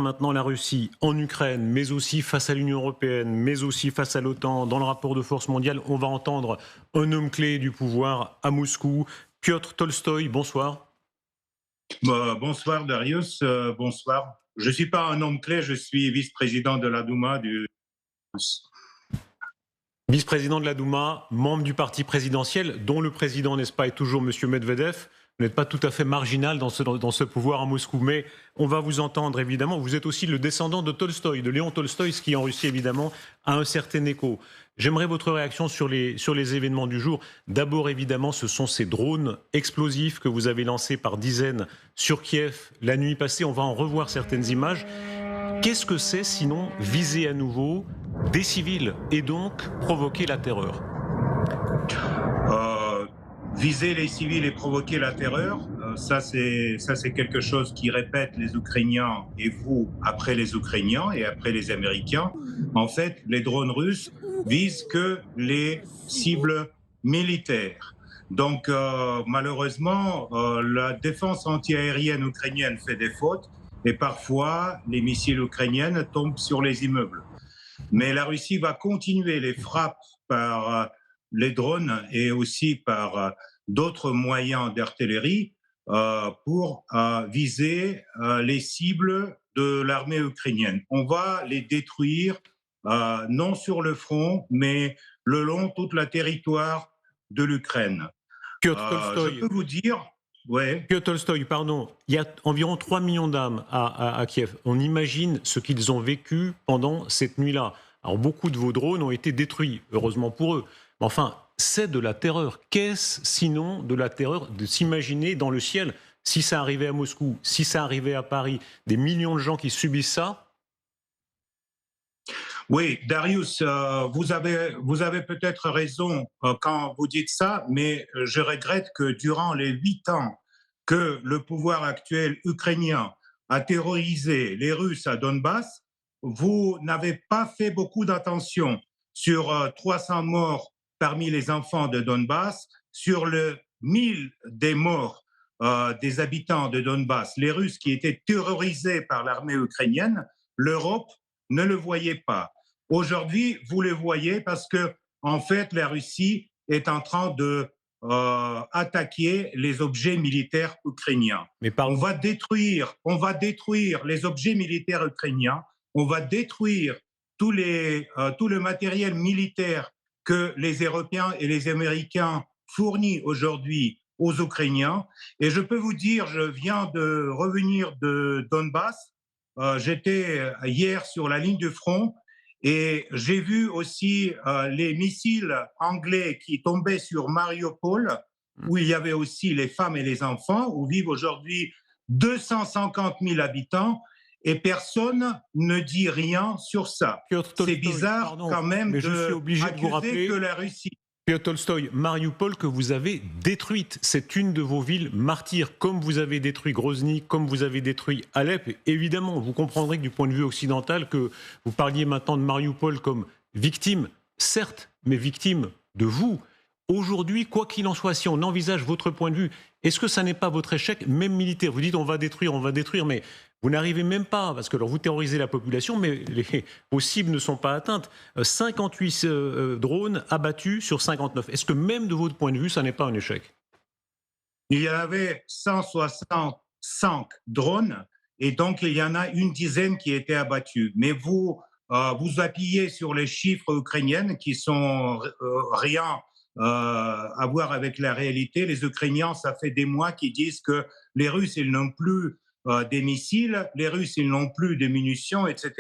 Maintenant la Russie en Ukraine, mais aussi face à l'Union européenne, mais aussi face à l'OTAN, dans le rapport de force mondiale, on va entendre un homme clé du pouvoir à Moscou, Piotr Tolstoï. Bonsoir. Bonsoir Darius, bonsoir. Je ne suis pas un homme clé, je suis vice-président de la Douma du Russe. Vice-président de la Douma, membre du parti présidentiel, dont le président, n'est-ce pas, est toujours M. Medvedev. Vous n'êtes pas tout à fait marginal dans ce pouvoir à Moscou, mais on va vous entendre évidemment. Vous êtes aussi le descendant de Tolstoï, de Léon Tolstoï, ce qui en Russie évidemment a un certain écho. J'aimerais votre réaction sur les événements du jour. D'abord évidemment, ce sont ces drones explosifs que vous avez lancés par dizaines sur Kiev la nuit passée. On va en revoir certaines images. Qu'est-ce que c'est sinon viser à nouveau des civils et donc provoquer la terreur? Viser les civils et provoquer la terreur, ça c'est quelque chose qui répètent les Ukrainiens et vous après les Ukrainiens et après les Américains. En fait, les drones russes visent que les cibles militaires. Donc malheureusement, la défense antiaérienne ukrainienne fait des fautes et parfois les missiles ukrainiens tombent sur les immeubles. Mais la Russie va continuer les frappes par les drones et aussi par d'autres moyens d'artillerie pour viser les cibles de l'armée ukrainienne. On va les détruire non sur le front, mais le long de tout le territoire de l'Ukraine. Je peux vous dire... Ouais. Piotr Tolstoï, pardon, il y a environ 3 millions d'âmes à Kiev. On imagine ce qu'ils ont vécu pendant cette nuit-là. Alors beaucoup de vos drones ont été détruits, heureusement pour eux. Mais enfin, c'est de la terreur. Qu'est-ce sinon de la terreur de s'imaginer dans le ciel, si ça arrivait à Moscou, si ça arrivait à Paris, des millions de gens qui subissent ça? Oui, Darius, vous avez peut-être raison quand vous dites ça, mais je regrette que durant les 8 ans que le pouvoir actuel ukrainien a terrorisé les Russes à Donbass, vous n'avez pas fait beaucoup d'attention sur 300 morts parmi les enfants de Donbass, sur le 1000 des morts des habitants de Donbass, les Russes qui étaient terrorisés par l'armée ukrainienne. L'Europe ne le voyait pas. Aujourd'hui, vous le voyez parce que, en fait, la Russie est en train de attaquer les objets militaires ukrainiens. On va détruire les objets militaires ukrainiens. On va détruire tout le matériel militaire que les Européens et les Américains fournissent aujourd'hui aux Ukrainiens. Et je peux vous dire, je viens de revenir de Donbass. J'étais hier sur la ligne de front. Et j'ai vu aussi les missiles anglais qui tombaient sur Mariupol, où il y avait aussi les femmes et les enfants, où vivent aujourd'hui 250 000 habitants, et personne ne dit rien sur ça. C'est bizarre quand même d'accuser que la Russie... Piotr Tolstoï, Mariupol que vous avez détruite, c'est une de vos villes martyrs, comme vous avez détruit Grozny, comme vous avez détruit Alep. Et évidemment, vous comprendrez que du point de vue occidental que vous parliez maintenant de Mariupol comme victime, certes, mais victime de vous. Aujourd'hui, quoi qu'il en soit, si on envisage votre point de vue, est-ce que ça n'est pas votre échec, même militaire? Vous dites on va détruire, mais vous n'arrivez même pas, parce que alors, vous terrorisez la population, mais vos cibles ne sont pas atteintes. 58 drones abattus sur 59. Est-ce que même de votre point de vue, ça n'est pas un échec? Il y avait 165 drones, et donc il y en a une dizaine qui étaient abattus. Mais vous appuyez sur les chiffres ukrainiennes qui sont rien à voir avec la réalité. Les Ukrainiens, ça fait des mois qu'ils disent que les Russes, ils n'ont plus des missiles, les Russes, ils n'ont plus de munitions, etc.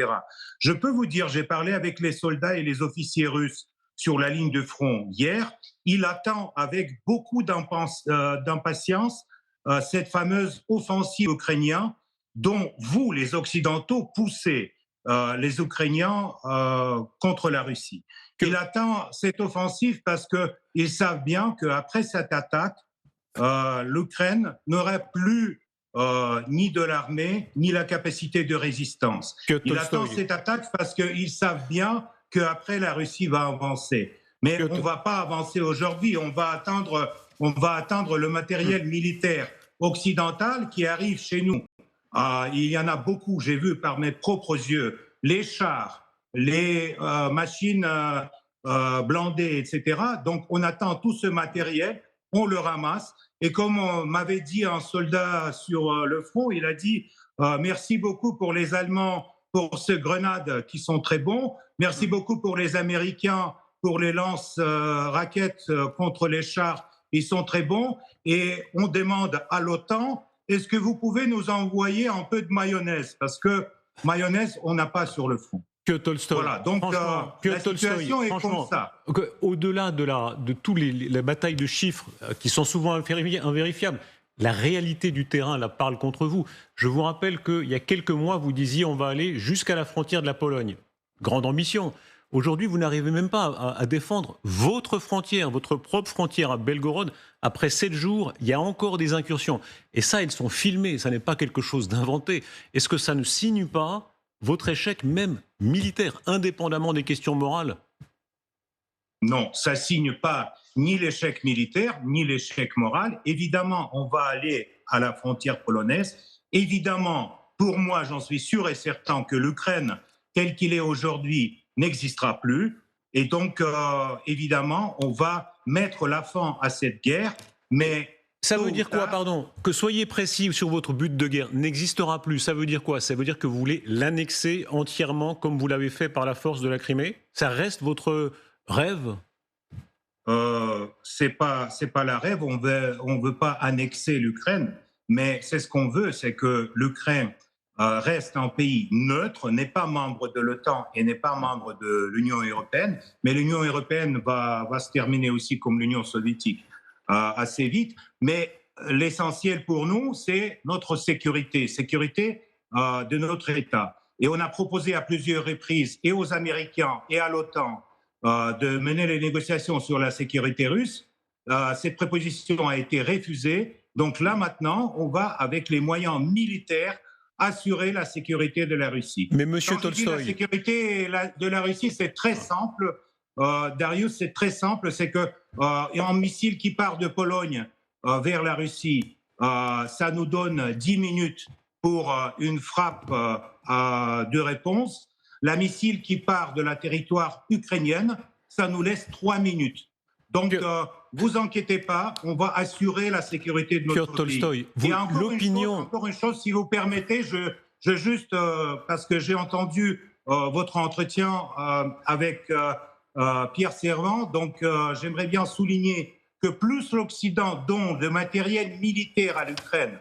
Je peux vous dire, j'ai parlé avec les soldats et les officiers russes sur la ligne de front hier. Ils attendent avec beaucoup d'impatience cette fameuse offensive ukrainienne dont vous, les Occidentaux, poussez les Ukrainiens contre la Russie. Il attend cette offensive parce qu'ils savent bien qu'après cette attaque, l'Ukraine n'aurait plus ni de l'armée, ni la capacité de résistance. Il attend cette attaque parce qu'ils savent bien qu'après la Russie va avancer. Mais on ne va pas avancer aujourd'hui, on va attendre le matériel militaire occidental qui arrive chez nous. Il y en a beaucoup, j'ai vu par mes propres yeux, les chars, les machines blindées, etc. Donc on attend tout ce matériel, on le ramasse. Et comme on m'avait dit un soldat sur le front, il a dit merci beaucoup pour les Allemands pour ces grenades qui sont très bons, merci beaucoup pour les Américains pour les lance-raquettes contre les chars, ils sont très bons. Et on demande à l'OTAN est-ce que vous pouvez nous envoyer un peu de mayonnaise? Parce que mayonnaise, on n'a pas sur le front. Que Tolstoï, Voilà, donc franchement, que la Tolstoï, situation est comme franchement, ça. au-delà de tous les batailles de chiffres qui sont souvent invérifiables, la réalité du terrain la parle contre vous. Je vous rappelle qu'il y a quelques mois, vous disiez on va aller jusqu'à la frontière de la Pologne. Grande ambition. Aujourd'hui, vous n'arrivez même pas à défendre votre frontière, votre propre frontière à Belgorod. Après 7 jours, il y a encore des incursions. Et ça, elles sont filmées, ça n'est pas quelque chose d'inventé. Est-ce que ça ne signe pas votre échec même militaire, indépendamment des questions morales? Non, ça signe pas ni l'échec militaire, ni l'échec moral. Évidemment, on va aller à la frontière polonaise. Évidemment, pour moi, j'en suis sûr et certain que l'Ukraine, telle qu'il est aujourd'hui, n'existera plus. Et donc, évidemment, on va mettre la fin à cette guerre, mais Ça tôt veut ou dire quoi, tard, pardon? Que soyez précis sur votre but de guerre n'existera plus. Ça veut dire quoi? Ça veut dire que vous voulez l'annexer entièrement comme vous l'avez fait par la force de la Crimée? Ça reste votre rêve? c'est pas la rêve. On veut pas annexer l'Ukraine, mais c'est ce qu'on veut, c'est que l'Ukraine reste un pays neutre, n'est pas membre de l'OTAN et n'est pas membre de l'Union européenne. Mais l'Union européenne va se terminer aussi comme l'Union soviétique assez vite. Mais l'essentiel pour nous, c'est notre sécurité de notre État. Et on a proposé à plusieurs reprises, et aux Américains et à l'OTAN, de mener les négociations sur la sécurité russe. Cette proposition a été refusée. Donc là, maintenant, on va, avec les moyens militaires, assurer la sécurité de la Russie. Mais monsieur Quand je dis la Tolstoï, sécurité de la Russie, c'est très simple. Darius, c'est très simple. C'est que un missile qui part de Pologne vers la Russie, ça nous donne 10 minutes pour une frappe de réponse. La missile qui part de la territoire ukrainienne, ça nous laisse 3 minutes. Donc, que- vous inquiétez pas, on va assurer la sécurité de Piotr notre pays. Tolstoï, Et l'opinion. encore une chose, si vous permettez, je juste, parce que j'ai entendu votre entretien avec Pierre Servant, donc j'aimerais bien souligner que plus l'Occident donne de matériel militaire à l'Ukraine,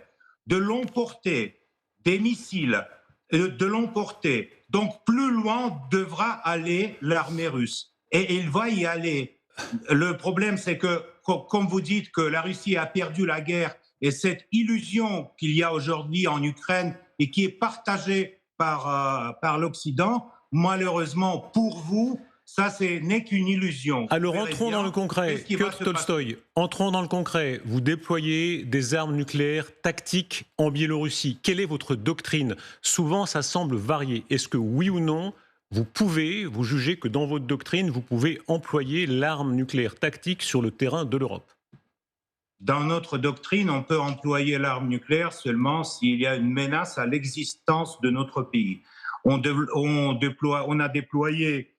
de longue portée, des missiles de longue portée, donc plus loin devra aller l'armée russe. Et il va y aller. Le problème, c'est que, comme vous dites, que la Russie a perdu la guerre et cette illusion qu'il y a aujourd'hui en Ukraine et qui est partagée par l'Occident, malheureusement pour vous, ça n'est qu'une illusion. Alors Vous verrez entrons dans le bien concret. qu'est-ce qui va Piotr se passer. Tolstoï, entrons dans le concret. Vous déployez des armes nucléaires tactiques en Biélorussie. Quelle est votre doctrine? Souvent, ça semble varier. Est-ce que oui ou non, vous jugez que dans votre doctrine, vous pouvez employer l'arme nucléaire tactique sur le terrain de l'Europe? Dans notre doctrine, on peut employer l'arme nucléaire seulement s'il y a une menace à l'existence de notre pays. On a déployé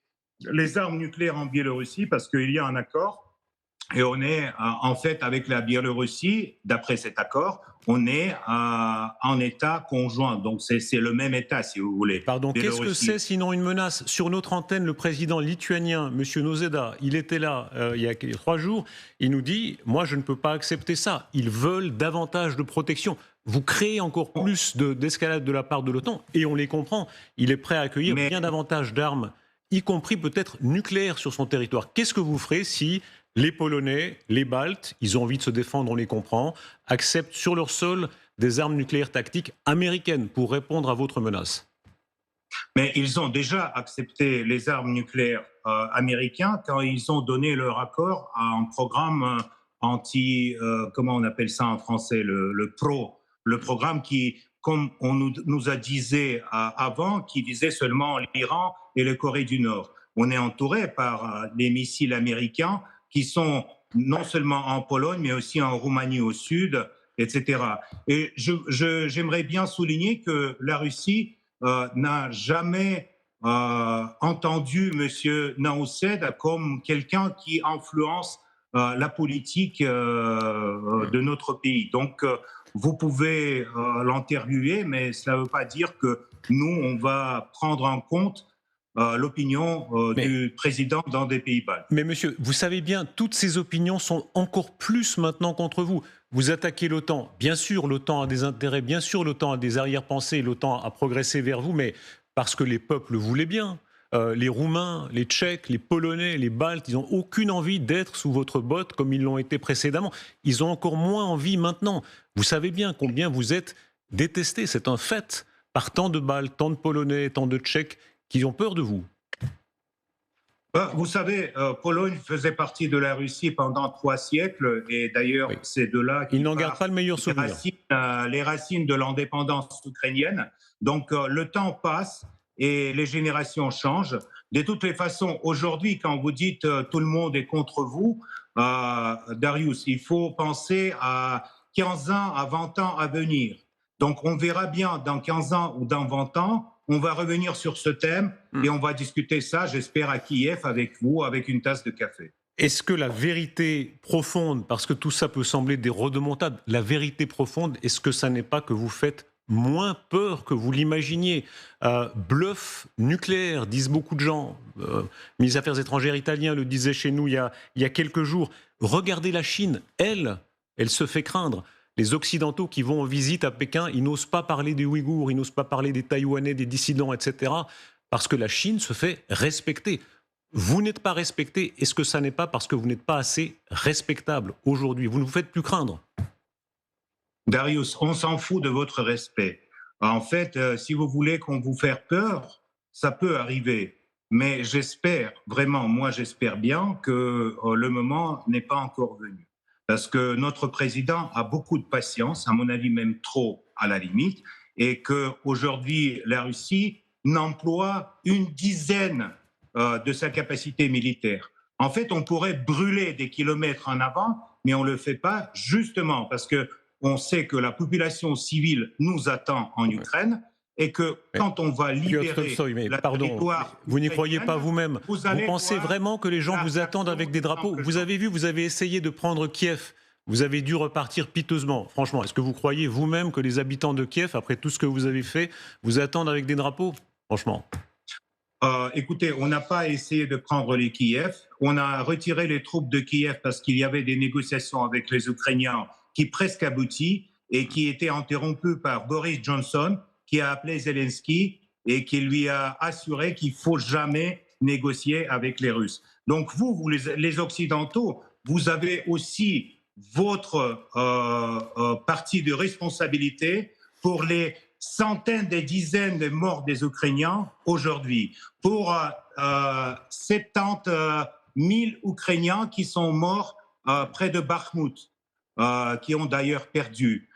les armes nucléaires en Biélorussie parce qu'il y a un accord et on est en fait avec la Biélorussie, d'après cet accord, on est en État conjoint. Donc c'est le même État, si vous voulez. Pardon, qu'est-ce que Biélorussie. c'est sinon une menace? Sur notre antenne, le président lituanien, M. Nausėda, il était là il y a 3 jours, il nous dit « Moi, je ne peux pas accepter ça. Ils veulent davantage de protection. » Vous créez encore plus d'escalade de la part de l'OTAN, et on les comprend. Il est prêt à accueillir Mais bien davantage d'armes, y compris peut-être nucléaires, sur son territoire. Qu'est-ce que vous ferez si les Polonais, les Baltes, ils ont envie de se défendre, on les comprend, acceptent sur leur sol des armes nucléaires tactiques américaines pour répondre à votre menace? Mais ils ont déjà accepté les armes nucléaires américains quand ils ont donné leur accord à un programme anti, comment on appelle ça en français, le PRO, le programme qui, comme on nous a disait avant, qui visait seulement l'Iran et la Corée du Nord. On est entouré par des missiles américains qui sont non seulement en Pologne, mais aussi en Roumanie au sud etc. Et j'aimerais bien souligner que la Russie n'a jamais entendu M. Naoussed comme quelqu'un qui influence la politique de notre pays. Donc, vous pouvez l'interviewer, mais cela ne veut pas dire que nous, on va prendre en compte l'opinion du président dans des pays baltes. Mais monsieur, vous savez bien, toutes ces opinions sont encore plus maintenant contre vous. Vous attaquez l'OTAN. Bien sûr, l'OTAN a des intérêts, bien sûr, l'OTAN a des arrière-pensées, l'OTAN a progressé vers vous, mais parce que les peuples le voulaient bien. Les Roumains, les Tchèques, les Polonais, les Baltes, ils n'ont aucune envie d'être sous votre botte comme ils l'ont été précédemment. Ils ont encore moins envie maintenant. Vous savez bien combien vous êtes détestés, c'est un fait, par tant de Baltes, tant de Polonais, tant de Tchèques qui ont peur de vous. Vous savez, Pologne faisait partie de la Russie pendant 3 siècles, et d'ailleurs, Oui. c'est de là Ils qu'il n'en gardent part pas le meilleur souvenir. les racines de l'indépendance ukrainienne. Donc, le temps passe et les générations changent. De toutes les façons, aujourd'hui, quand vous dites tout le monde est contre vous, Darius, il faut penser à 15 ans, à 20 ans à venir. Donc, on verra bien dans 15 ans ou dans 20 ans, on va revenir sur ce thème et on va discuter ça, j'espère, à Kiev avec vous, avec une tasse de café. Est-ce que la vérité profonde, parce que tout ça peut sembler des rodomontades, la vérité profonde, est-ce que ça n'est pas que vous faites moins peur que vous l'imaginiez? Bluff nucléaire, disent beaucoup de gens. Le ministre des Affaires étrangères italien le disait chez nous il y a quelques jours. Regardez la Chine, elle se fait craindre. Les Occidentaux qui vont en visite à Pékin, ils n'osent pas parler des Ouïghours, ils n'osent pas parler des Taïwanais, des dissidents, etc. Parce que la Chine se fait respecter. Vous n'êtes pas respecté. Est-ce que ça n'est pas parce que vous n'êtes pas assez respectable aujourd'hui? Vous ne vous faites plus craindre. Darius, on s'en fout de votre respect. En fait, si vous voulez qu'on vous fasse peur, ça peut arriver. Mais j'espère, vraiment, moi j'espère bien que le moment n'est pas encore venu. Parce que notre président a beaucoup de patience, à mon avis même trop à la limite, et qu'aujourd'hui la Russie n'emploie une dizaine de sa capacité militaire. En fait, on pourrait brûler des kilomètres en avant, mais on ne le fait pas justement parce que on sait que la population civile nous attend en Ukraine et que quand on va libérer mais la pardon, territoire vous n'y croyez pas vous-même. Vous pensez vraiment que les gens vous attendent avec des drapeaux? Vous avez vu, vous avez essayé de prendre Kiev. Vous avez dû repartir piteusement. Franchement, est-ce que vous croyez vous-même que les habitants de Kiev, après tout ce que vous avez fait, vous attendent avec des drapeaux? Franchement. Écoutez, on n'a pas essayé de prendre les Kiev. On a retiré les troupes de Kiev parce qu'il y avait des négociations avec les Ukrainiens qui presque abouties et qui étaient interrompues par Boris Johnson, qui a appelé Zelensky et qui lui a assuré qu'il ne faut jamais négocier avec les Russes. Donc vous les Occidentaux, vous avez aussi votre partie de responsabilité pour les centaines et dizaines de morts des Ukrainiens aujourd'hui, pour 70 000 Ukrainiens qui sont morts près de Bakhmout, qui ont d'ailleurs perdu,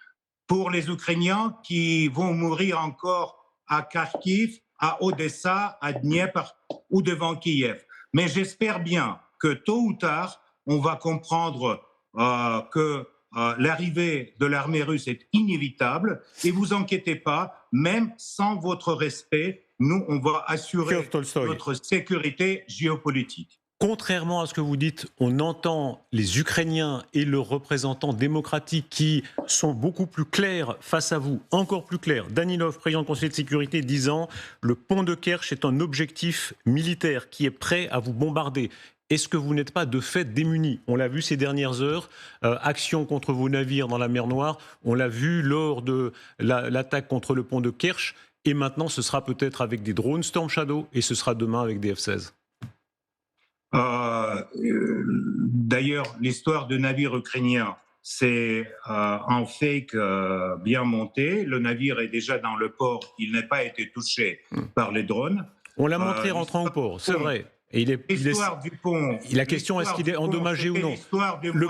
pour les Ukrainiens qui vont mourir encore à Kharkiv, à Odessa, à Dniepr ou devant Kiev. Mais j'espère bien que tôt ou tard, on va comprendre que l'arrivée de l'armée russe est inévitable et vous inquiétez pas, même sans votre respect, nous, on va assurer notre sécurité géopolitique. Contrairement à ce que vous dites, on entend les Ukrainiens et leurs représentants démocratiques qui sont beaucoup plus clairs face à vous, encore plus clairs. Danilov, président du Conseil de sécurité, disant « Le pont de Kerch est un objectif militaire qui est prêt à vous bombarder ». Est-ce que vous n'êtes pas de fait démunis? On l'a vu ces dernières heures, action contre vos navires dans la mer Noire, on l'a vu lors de l'attaque contre le pont de Kerch, et maintenant ce sera peut-être avec des drones Storm Shadow, et ce sera demain avec des F-16. D'ailleurs, l'histoire de navire ukrainien, c'est un fake bien monté. Le navire est déjà dans le port, il n'a pas été touché par les drones. On l'a montré rentrant au port, c'est vrai. Et du pont. La question, est-ce qu'il est endommagé ou non? Le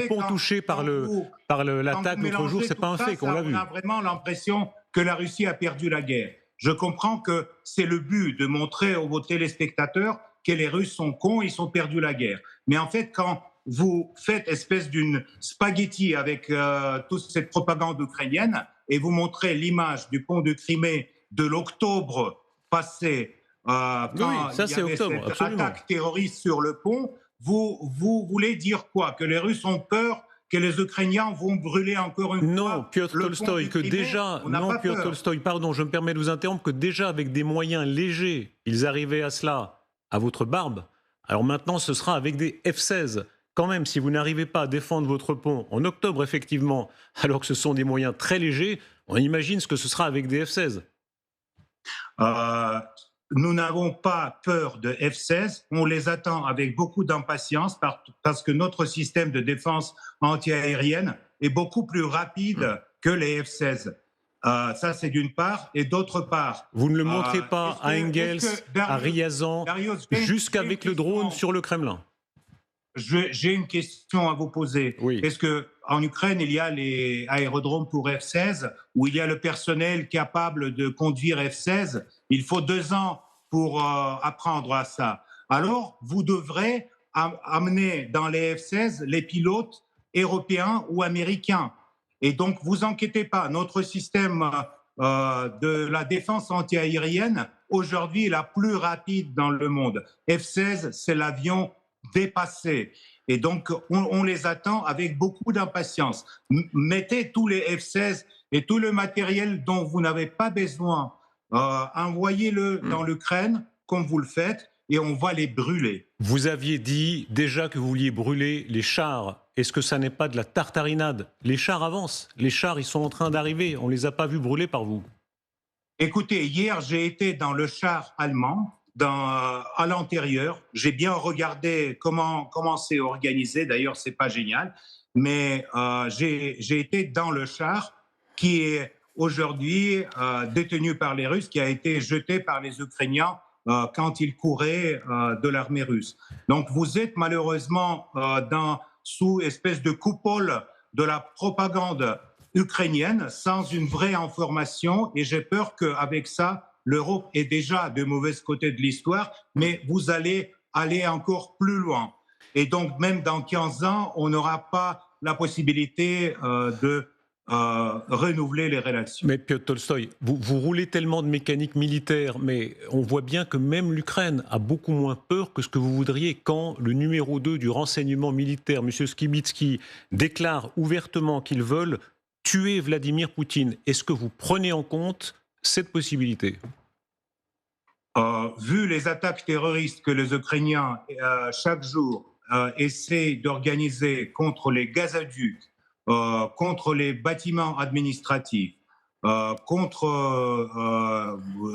pont touché par l'attaque l'autre jour, c'est pas un fait qu'on l'a vu. On a vraiment l'impression que la Russie a perdu la guerre. Je comprends que c'est le but de montrer aux téléspectateurs que les Russes sont cons, ils ont perdu la guerre. Mais en fait, quand vous faites espèce d'une spaghetti avec toute cette propagande ukrainienne et vous montrez l'image du pont de Crimée de l'octobre passé, Oui, oui, quand ça il y c'est avait octobre, cette absolument. attaque terroriste sur le pont. Vous voulez dire quoi? Que les Russes ont peur que les Ukrainiens vont brûler encore une Non, fois Piotr le pont Tolstoï, du que Crimée? déjà, On n'a non, pas Piotr peur. Tolstoï, pardon, je me permets de vous interrompre, que déjà avec des moyens légers, ils arrivaient à cela, à votre barbe. Alors maintenant, ce sera avec des F-16. Quand même, si vous n'arrivez pas à défendre votre pont en octobre, effectivement, alors que ce sont des moyens très légers, on imagine ce que ce sera avec des F-16. Euh, nous n'avons pas peur de F-16, on les attend avec beaucoup d'impatience parce que notre système de défense antiaérienne est beaucoup plus Hmm. rapide que les F-16. Ça, c'est d'une part. Et d'autre part, Vous ne le montrez pas à est-ce Engels, que à Darius, Riazan, Darius j'ai une jusqu'avec le drone question. sur le Kremlin. J'ai une question à vous poser. Oui. Est-ce que en Ukraine, il y a les aérodromes pour F-16 où il y a le personnel capable de conduire F-16? Il faut 2 ans pour apprendre à ça. Alors, vous devrez amener dans les F-16 les pilotes européens ou américains. Et donc, vous inquiétez pas, notre système de la défense antiaérienne, aujourd'hui, est la plus rapide dans le monde. F-16, c'est l'avion dépassé. Et donc, on les attend avec beaucoup d'impatience. Mettez tous les F-16 et tout le matériel dont vous n'avez pas besoin, envoyez-le Hmm. dans l'Ukraine, comme vous le faites, et on va les brûler. Vous aviez dit déjà que vous vouliez brûler les chars. Est-ce que ça n'est pas de la tartarinade? Les chars avancent. Les chars, ils sont en train d'arriver. On ne les a pas vus brûler par vous. Écoutez, hier, j'ai été dans le char allemand, à l'intérieur. J'ai bien regardé comment c'est organisé. D'ailleurs, c'est pas génial. Mais j'ai été dans le char qui est aujourd'hui détenu par les Russes, qui a été jeté par les Ukrainiens quand ils couraient de l'armée russe. Donc, vous êtes malheureusement sous espèce de coupole de la propagande ukrainienne sans une vraie information et j'ai peur qu'avec ça, l'Europe est déjà de mauvais côté de l'histoire, mais vous allez aller encore plus loin. Et donc, même dans 15 ans, on n'aura pas la possibilité de renouveler les relations. Mais Piotr Tolstoï, vous roulez tellement de mécanique militaire, mais on voit bien que même l'Ukraine a beaucoup moins peur que ce que vous voudriez quand le numéro 2 du renseignement militaire, M. Skibitsky, déclare ouvertement qu'ils veulent tuer Vladimir Poutine. Est-ce que vous prenez en compte cette possibilité? Vu les attaques terroristes que les Ukrainiens, chaque jour, essaient d'organiser contre les gazoducs, contre les bâtiments administratifs, contre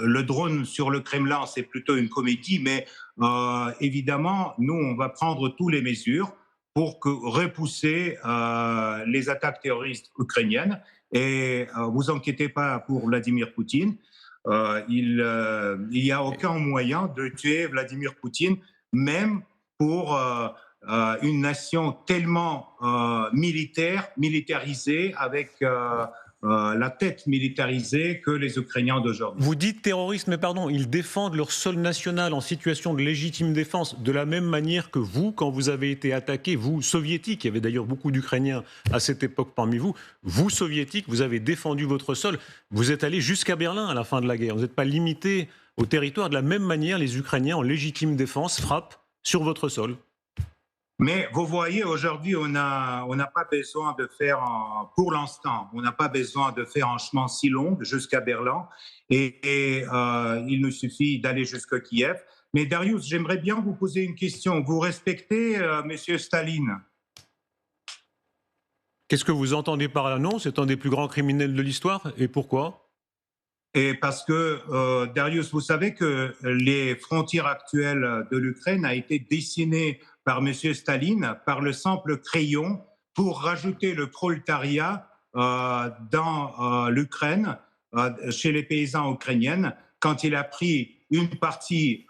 le drone sur le Kremlin, c'est plutôt une comédie, mais évidemment, nous, on va prendre toutes les mesures pour repousser les attaques terroristes ukrainiennes. Et vous inquiétez pas pour Vladimir Poutine. Il n'y a aucun moyen de tuer Vladimir Poutine, même pour une nation tellement militarisée, avec la tête militarisée que les Ukrainiens d'aujourd'hui. Vous dites terroristes, mais pardon, ils défendent leur sol national en situation de légitime défense, de la même manière que vous, quand vous avez été attaqués, vous, soviétiques, il y avait d'ailleurs beaucoup d'Ukrainiens à cette époque parmi vous, vous, soviétiques, vous avez défendu votre sol, vous êtes allés jusqu'à Berlin à la fin de la guerre, vous n'êtes pas limité au territoire. De la même manière, les Ukrainiens, en légitime défense, frappent sur votre sol. Mais vous voyez, aujourd'hui, on n'a pas besoin de faire, pour l'instant, on n'a pas besoin de faire un chemin si long jusqu'à Berlin et il nous suffit d'aller jusqu'à Kiev. Mais Darius, j'aimerais bien vous poser une question. Vous respectez Monsieur Staline? Qu'est-ce que vous entendez par là? Non, c'est un des plus grands criminels de l'histoire. Et pourquoi? Et parce que, Darius, vous savez que les frontières actuelles de l'Ukraine a été dessinées par Monsieur Staline par le simple crayon pour rajouter le prolétariat dans l'Ukraine, chez les paysans ukrainiens, quand il a pris une partie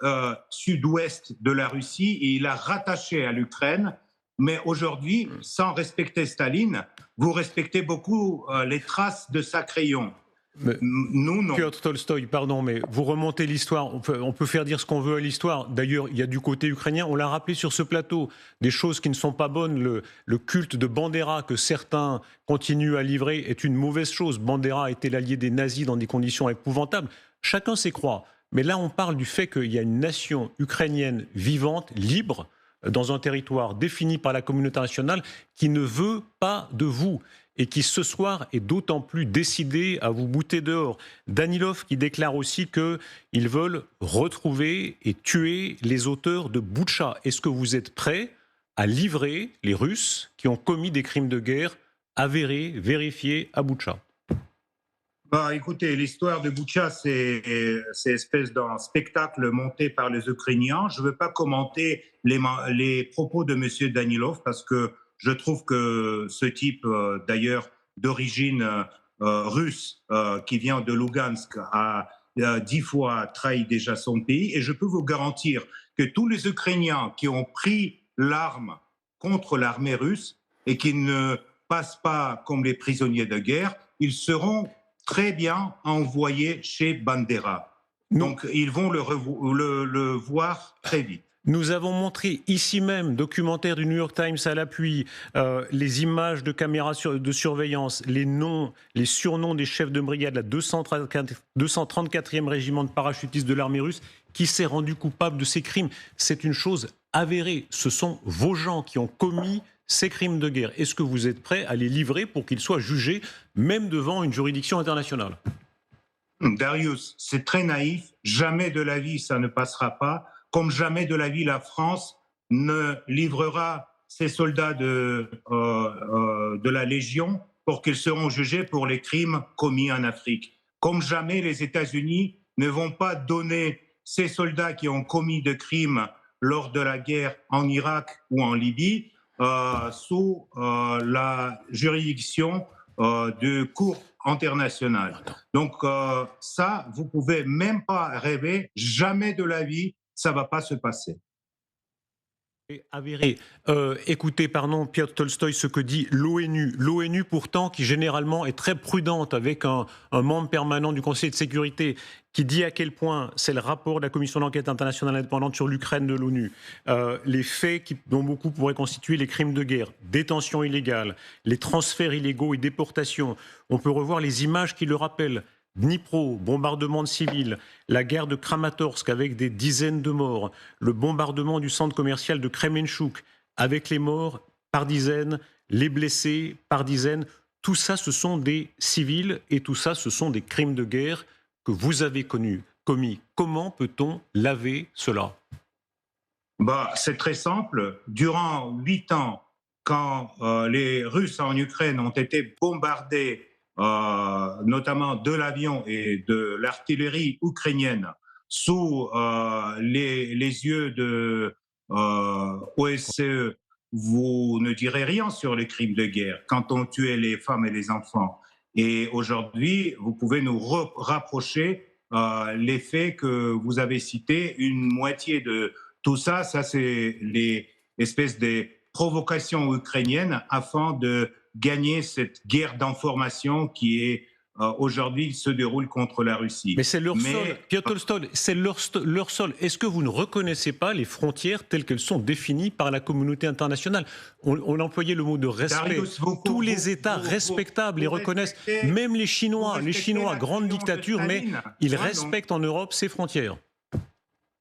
sud-ouest de la Russie et il a rattaché à l'Ukraine. Mais aujourd'hui, sans respecter Staline, vous respectez beaucoup les traces de sa crayon. Mais, Nous, non. Piotr Tolstoï, pardon, mais vous remontez l'histoire, on peut faire dire ce qu'on veut à l'histoire. D'ailleurs, il y a du côté ukrainien, on l'a rappelé sur ce plateau, des choses qui ne sont pas bonnes. Le culte de Bandera que certains continuent à livrer est une mauvaise chose. Bandera était l'allié des nazis dans des conditions épouvantables. Chacun ses croix. Mais là, on parle du fait qu'il y a une nation ukrainienne vivante, libre, dans un territoire défini par la communauté internationale, qui ne veut pas de vous et qui ce soir est d'autant plus décidé à vous bouter dehors. Danilov qui déclare aussi qu'ils veulent retrouver et tuer les auteurs de Boutcha. Est-ce que vous êtes prêts à livrer les Russes qui ont commis des crimes de guerre avérés, vérifiés à Boutcha? Bah, écoutez, l'histoire de Boutcha, c'est espèce d'un spectacle monté par les Ukrainiens. Je ne veux pas commenter les propos de M. Danilov parce que je trouve que ce type, d'ailleurs d'origine russe, qui vient de Lugansk, a 10 fois trahi déjà son pays. Et je peux vous garantir que tous les Ukrainiens qui ont pris l'arme contre l'armée russe et qui ne passent pas comme les prisonniers de guerre, ils seront très bien envoyé chez Bandera. Donc, ils vont le voir très vite. Nous avons montré ici même, documentaire du New York Times à l'appui, les images de caméras de surveillance, les noms, les surnoms des chefs de brigade, la 234e régiment de parachutistes de l'armée russe, qui s'est rendu coupable de ces crimes. C'est une chose avérée. Ce sont vos gens qui ont commis ces crimes de guerre. Est-ce que vous êtes prêts à les livrer pour qu'ils soient jugés, même devant une juridiction internationale? Darius, c'est très naïf. Jamais de la vie, ça ne passera pas. Comme jamais de la vie, la France ne livrera ses soldats de la Légion pour qu'ils seront jugés pour les crimes commis en Afrique. Comme jamais les États-Unis ne vont pas donner ces soldats qui ont commis de crimes lors de la guerre en Irak ou en Libye sous la juridiction de cour internationale. Donc ça, vous pouvez même pas rêver, jamais de la vie, ça va pas se passer. Avéré. Écoutez, pardon, Piotr Tolstoï, ce que dit l'ONU. L'ONU, pourtant, qui généralement est très prudente avec un membre permanent du Conseil de sécurité, qui dit à quel point, c'est le rapport de la Commission d'enquête internationale indépendante sur l'Ukraine de l'ONU, les faits dont beaucoup pourraient constituer les crimes de guerre, détention illégale, les transferts illégaux et déportations. On peut revoir les images qui le rappellent. Dnipro, bombardement de civils, la guerre de Kramatorsk avec des dizaines de morts, le bombardement du centre commercial de Kremenchuk avec les morts par dizaines, les blessés par dizaines. Tout ça, ce sont des civils et tout ça, ce sont des crimes de guerre que vous avez commis. Comment peut-on laver cela? C'est très simple. Durant 8 ans, quand les Russes en Ukraine ont été bombardés notamment de l'avion et de l'artillerie ukrainienne, sous les yeux de OSCE, vous ne direz rien sur les crimes de guerre quand on tuait les femmes et les enfants. Et aujourd'hui, vous pouvez nous rapprocher les faits que vous avez cités. Une moitié de tout ça, c'est les espèces de provocations ukrainiennes afin de gagner cette guerre d'information qui est aujourd'hui se déroule contre la Russie. Mais c'est leur sol, Piotr Tolstoï, c'est leur sol. Est-ce que vous ne reconnaissez pas les frontières telles qu'elles sont définies par la communauté internationale? On employait le mot de respect. Darius, tous les États respectables les reconnaissent, même les Chinois, grande dictature, mais ils respectent en Europe ces frontières.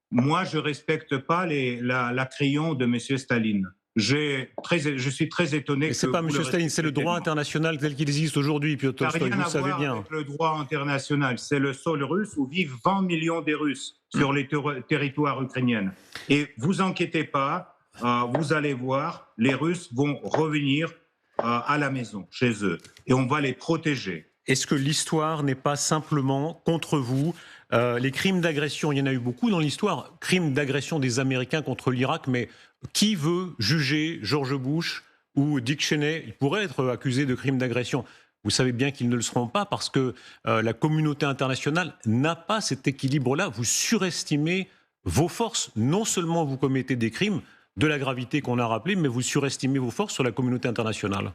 Moi, je ne respecte pas la crayon de M. Staline. Je suis très étonné. Ce n'est pas M. Staline, c'est le droit international tel qu'il existe aujourd'hui, Piotr Tolstoï, vous le savez bien. Avec le droit international, c'est le sol russe où vivent 20 millions de Russes sur les territoires ukrainiens. Et vous inquiétez pas, vous allez voir, les Russes vont revenir à la maison, chez eux, et on va les protéger. Est-ce que l'histoire n'est pas simplement contre vous? Les crimes d'agression, il y en a eu beaucoup dans l'histoire, crimes d'agression des Américains contre l'Irak, mais qui veut juger George Bush ou Dick Cheney? Ils pourraient être accusés de crimes d'agression. Vous savez bien qu'ils ne le seront pas parce que la communauté internationale n'a pas cet équilibre-là. Vous surestimez vos forces. Non seulement vous commettez des crimes de la gravité qu'on a rappelé, mais vous surestimez vos forces sur la communauté internationale.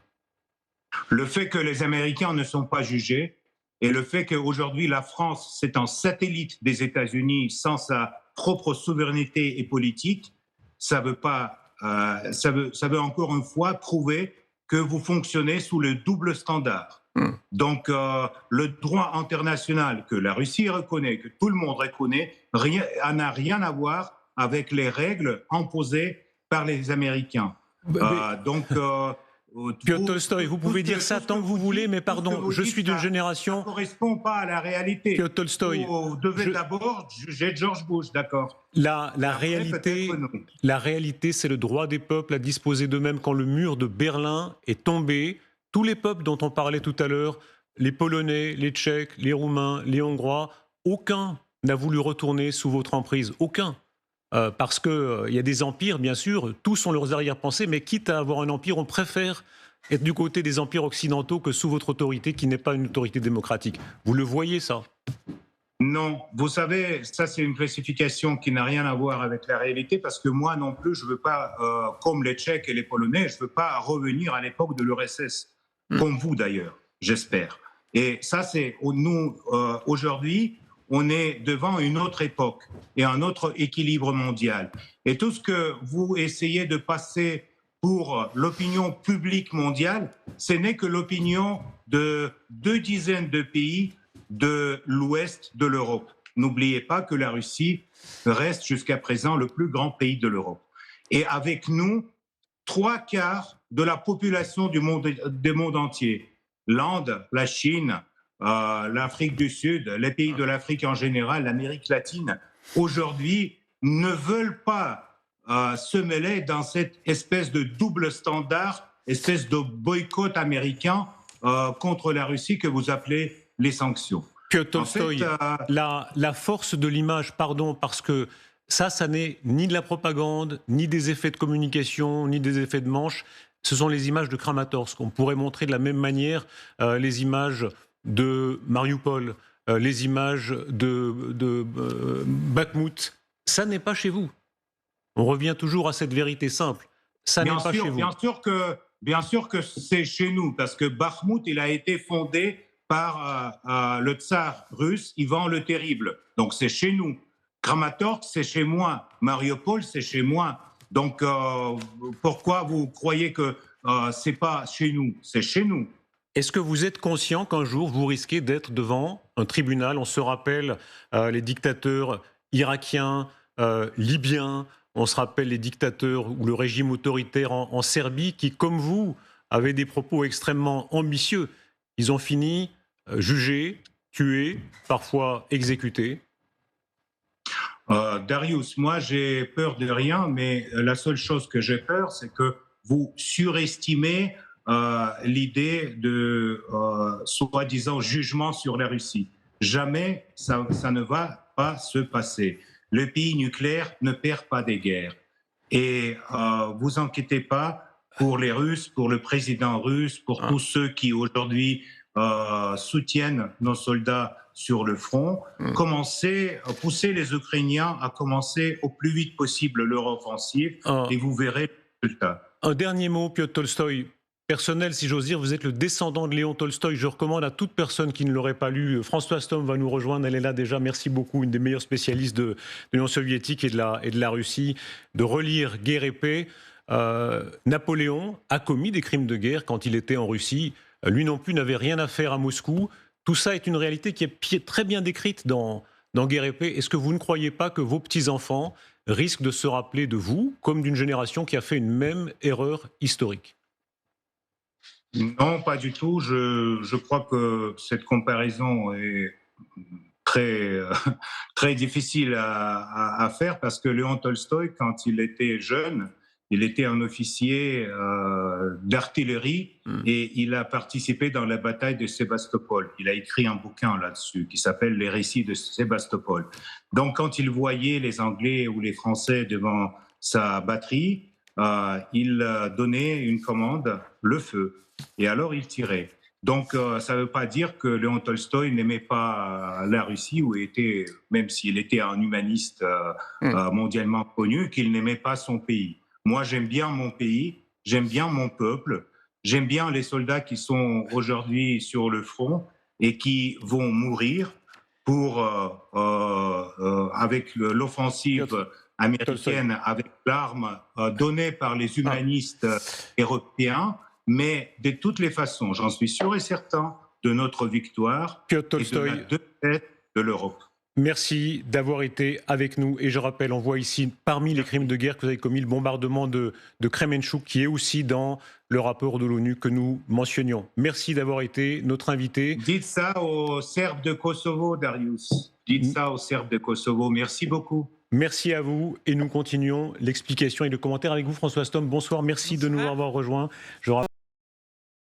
Le fait que les Américains ne sont pas jugés, Et le fait qu'aujourd'hui la France, c'est un satellite des États-Unis sans sa propre souveraineté et politique, ça veut pas, ça veut encore une fois prouver que vous fonctionnez sous le double standard. Hmm. Donc, le droit international que la Russie reconnaît, que tout le monde reconnaît, n'a rien à voir avec les règles imposées par les Américains. Donc, Piotr Tolstoï, vous pouvez dire ça tant que vous voulez, mais pardon, je suis d'une génération... Ça ne correspond pas à la réalité. Piotr Tolstoï, vous devez d'abord juger George Bush, d'accord. La réalité, c'est le droit des peuples à disposer d'eux-mêmes. Quand le mur de Berlin est tombé, tous les peuples dont on parlait tout à l'heure, les Polonais, les Tchèques, les Roumains, les Hongrois, aucun n'a voulu retourner sous votre emprise. Aucun. Parce qu'il y a des empires, bien sûr, tous ont leurs arrière-pensées, mais quitte à avoir un empire, on préfère être du côté des empires occidentaux que sous votre autorité, qui n'est pas une autorité démocratique. Vous le voyez, ça? Non, vous savez, ça c'est une classification qui n'a rien à voir avec la réalité, parce que moi non plus, je ne veux pas, comme les Tchèques et les Polonais, je ne veux pas revenir à l'époque de l'URSS, comme vous d'ailleurs, j'espère. Et ça, c'est nous, aujourd'hui, on est devant une autre époque et un autre équilibre mondial. Et tout ce que vous essayez de passer pour l'opinion publique mondiale, ce n'est que l'opinion de 2 dizaines de pays de l'ouest de l'Europe. N'oubliez pas que la Russie reste jusqu'à présent le plus grand pays de l'Europe. Et avec nous, 3/4 de la population du monde entier. L'Inde, la Chine, l'Afrique du Sud, les pays de l'Afrique en général, l'Amérique latine, aujourd'hui ne veulent pas se mêler dans cette espèce de double standard, espèce de boycott américain contre la Russie que vous appelez les sanctions. Piotr Tolstoï, la force de l'image, pardon, parce que ça n'est ni de la propagande, ni des effets de communication, ni des effets de manche. Ce sont les images de Kramatorsk. On pourrait montrer de la même manière les images de Mariupol, les images de Bakhmout. Ça n'est pas chez vous. On revient toujours à cette vérité simple. Ça n'est pas chez vous. Bien sûr que c'est chez nous, parce que Bakhmout, il a été fondé par le tsar russe Ivan le Terrible. Donc c'est chez nous. Kramatorsk, c'est chez moi. Mariupol, c'est chez moi. Donc pourquoi vous croyez que c'est pas chez nous? C'est chez nous. Est-ce que vous êtes conscient qu'un jour vous risquez d'être devant un tribunal? On se rappelle les dictateurs irakiens, libyens, on se rappelle les dictateurs ou le régime autoritaire en Serbie qui, comme vous, avaient des propos extrêmement ambitieux. Ils ont fini jugés, tués, parfois exécutés. Darius, moi j'ai peur de rien, mais la seule chose que j'ai peur, c'est que vous surestimez l'idée de soi-disant jugement sur la Russie. Jamais ça ne va pas se passer. Le pays nucléaire ne perd pas des guerres. Et vous inquiétez pas pour les Russes, pour le président russe, pour tous ceux qui aujourd'hui soutiennent nos soldats sur le front, pousser les Ukrainiens à commencer au plus vite possible leur offensive et vous verrez le résultat. Un dernier mot, Piotr Tolstoï. Personnel, si j'ose dire, vous êtes le descendant de Léon Tolstoï. Je recommande à toute personne qui ne l'aurait pas lu. Françoise Thom va nous rejoindre, elle est là déjà. Merci beaucoup, une des meilleures spécialistes de l'Union soviétique et de la Russie, de relire Guerre et paix. Napoléon a commis des crimes de guerre quand il était en Russie. Lui non plus n'avait rien à faire à Moscou. Tout ça est une réalité qui est très bien décrite dans Guerre et paix. Est-ce que vous ne croyez pas que vos petits-enfants risquent de se rappeler de vous comme d'une génération qui a fait une même erreur historique? Non, pas du tout. Je crois que cette comparaison est très, très difficile à faire parce que Léon Tolstoï, quand il était jeune, il était un officier d'artillerie et il a participé dans la bataille de Sébastopol. Il a écrit un bouquin là-dessus qui s'appelle Les récits de Sébastopol. Donc, quand il voyait les Anglais ou les Français devant sa batterie, il donnait une commande, le feu. Et alors, il tirait. Donc, ça ne veut pas dire que Léon Tolstoï n'aimait pas la Russie, ou était, même s'il était un humaniste mondialement connu, qu'il n'aimait pas son pays. Moi, j'aime bien mon pays, j'aime bien mon peuple, j'aime bien les soldats qui sont aujourd'hui sur le front, et qui vont mourir avec l'offensive américaine, avec l'arme donnée par les humanistes européens. Mais de toutes les façons, j'en suis sûr et certain de notre victoire et de la défaite de l'Europe. Merci d'avoir été avec nous. Et je rappelle, on voit ici, parmi les crimes de guerre que vous avez commis, le bombardement de Kremenchuk, qui est aussi dans le rapport de l'ONU que nous mentionnions. Merci d'avoir été notre invité. Dites ça aux Serbes de Kosovo, Darius. Dites ça aux Serbes de Kosovo. Merci beaucoup. Merci à vous. Et nous continuons l'explication et le commentaire avec vous, François Stom. Bonsoir. Merci de nous avoir rejoints.